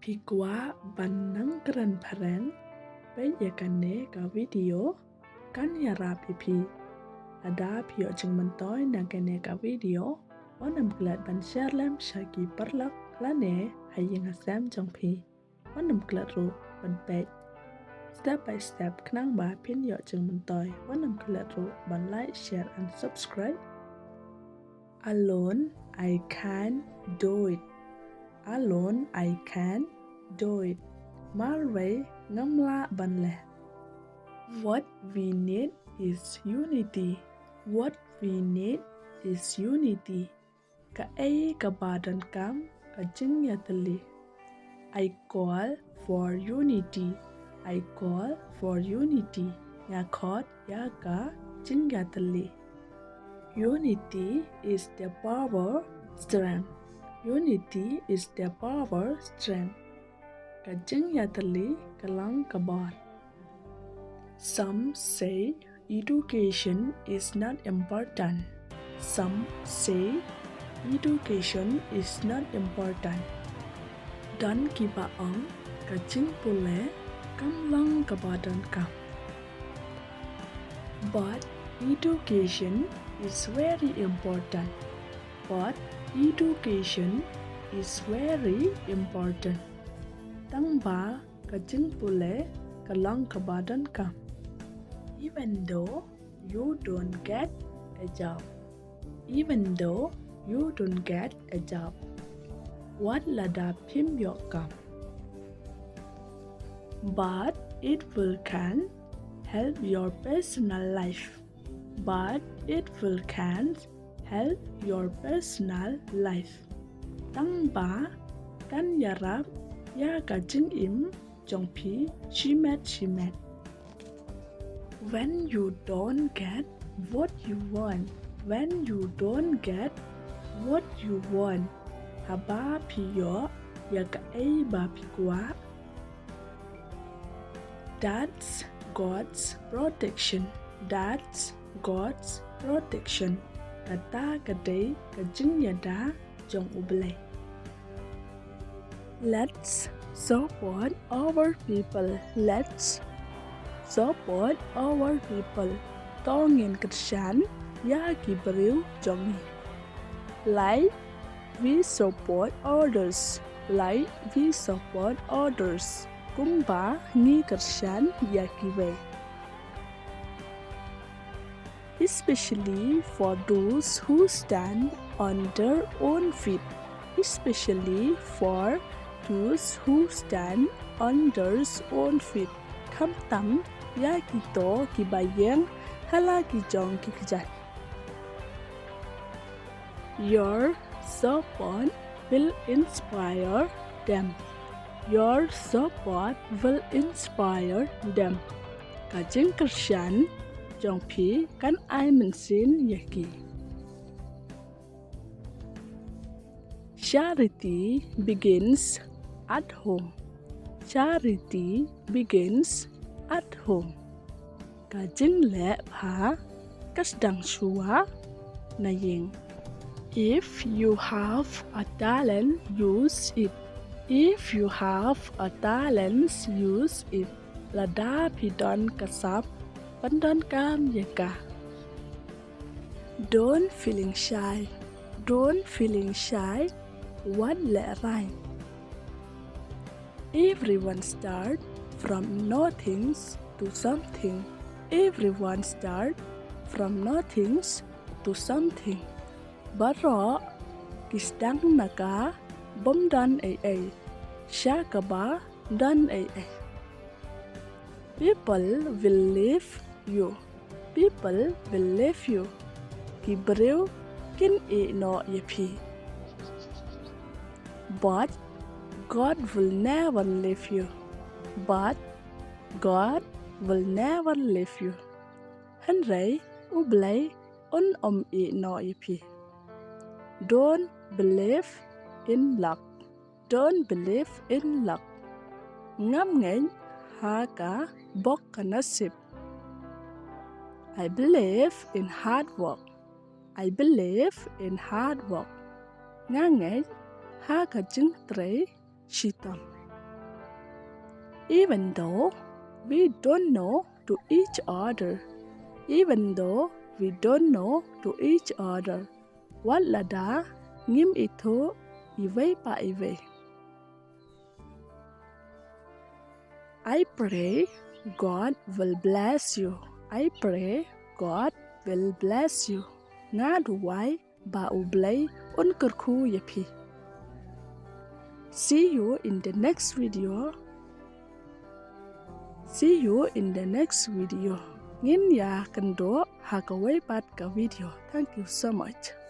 Pigwa banang keren pareng, peyakane ka video, kan yara pipi. Ada pio jeng mentoy nagane ka video, onam glad ban share lem shaki perlak lane hayeng asam jong pi. Onam glad ru ban pek. Step by step knang ba pin yo jeng mentoy, onam glad ru ban like, share and subscribe. Alone I can't do it. Alone I can't do it. Marway ngamla banle. What we need is unity. What we need is unity. Ka ay ka badan kam ka jing yatali. I call for unity. I call for unity. Ya khot ya ka jing yatali. Unity is the power, strength. Unity is the power, strength. Kajeng yatali kalang kabot. Some say education is not important. Some say education is not important. Dan kibaong kajeng pule kam lang kabadan kam. But education is very important. But education is very important. Tang ba kajeng pule kalang kabadan kam. Even though you don't get a job. Even though you don't get a job. What lada pim yok kam. But it will can help your personal life. But it will can help your personal life. Tang ba kan yarap ya kajing im jong pi chimet. When you don't get what you want. When you don't get what you want. Haba piyo ya ka ay ba pigwa. That's God's protection. That's God's protection. Kata kadai kajing yada jong ublay. Let's support our people. Let's support our people. Tongin kersan ya kibriu jongi. Like we support others. Like we support others. Kumba ni kersan ya kiwe. Especially for those who stand on their own feet. Especially for those who stand on their own feet. Kam tam ya kito kibayeng hala kijong kikjat. Your support will inspire them. Your support will inspire them. Kajing kersan jong pi kan ai mensin yaki. Charity begins at home. Charity begins at home. Kajing le pa kasdang shua naying. If you have a talent, use it. If you have a talent, use it. Lada pidon kasap pandon kam yaka. Don't feeling shy. Don't feeling shy. What le right? Everyone start from nothing to something. Everyone start from nothing to something. Baro kisdang naka bom dan ay. Siya ba dan ay. People will leave you. People will leave you. Kibriu kin no yapi. But God will never leave you. But God will never leave you. Henry ublay on no yapi. Don't believe in luck. Don't believe in luck. Ngam ngay ha ka bok ka nasib. I believe in hard work. I believe in hard work. Nga ngay ha ka jing tre shitam. Even though we don't know to each other. Even though we don't know to each other. What là đã, nghiêm ý thứ, ý vây bà ý về. I pray God will bless you. I pray God will bless you. Nga duwai ba ublay unkar khu yapi. See you in the next video. See you in the next video. Ngin ya kendo hakaway pat ka video. Thank you so much.